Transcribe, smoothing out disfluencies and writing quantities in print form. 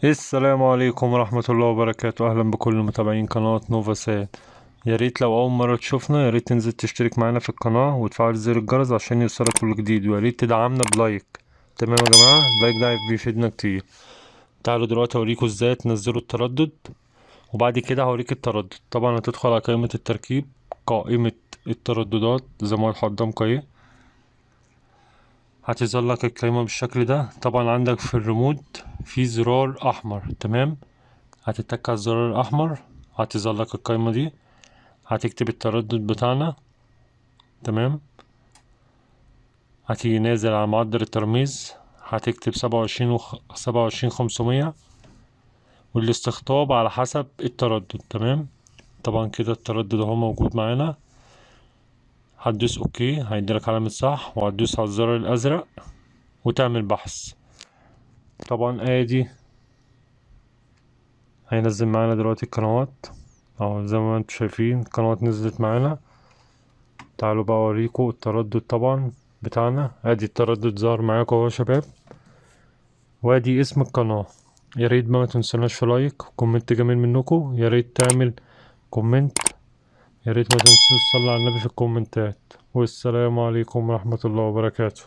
السلام عليكم ورحمة الله وبركاته. أهلا بكل متابعين قناة نوفا سات. يا ريت لو أول مرة تشوفنا يا ريت تنزل تشترك معانا في القناة وتفعل زر الجرس عشان يوصلك كل جديد، ويا ريت تدعمنا بلايك. تمام يا جماعة، اللايك ده بيفيدنا كتير. تعالوا دلوقتي أوريكم ازاي تنزلوا التردد، وبعد كده هوريك التردد. طبعا هتدخل على قائمة التركيب، قائمة الترددات زي ما قدامكم اهي، هتظهر لك القائمة بالشكل ده. طبعا عندك في الريموت في زرار أحمر، تمام، هتتك على الزرار الأحمر هتظهر لك القائمة دي، هتكتب التردد بتاعنا، تمام، هتيجي نازل على معدل الترميز هتكتب 27 500، والاستقطاب على حسب التردد، تمام. طبعا كده التردد اهو موجود معانا، هتدوس اوكي هيديلك علامة صح، وهتدوس على الزرار الازرق وتعمل بحث. طبعا ادي هينزل معانا دلوقتي القنوات اهو زي ما انتم شايفين القنوات نزلت معانا. تعالوا بقى اوريكم التردد طبعا بتاعنا. ادي التردد ظهر معاكم اهو يا شباب، وادي اسم القناة. يا ريت ما تنسوناش في لايك وكومنت جميل منكم، يا ريت تعمل كومنت، يا ريت ما تنسوش تصلي على النبي في الكومنتات. والسلام عليكم ورحمة الله وبركاته.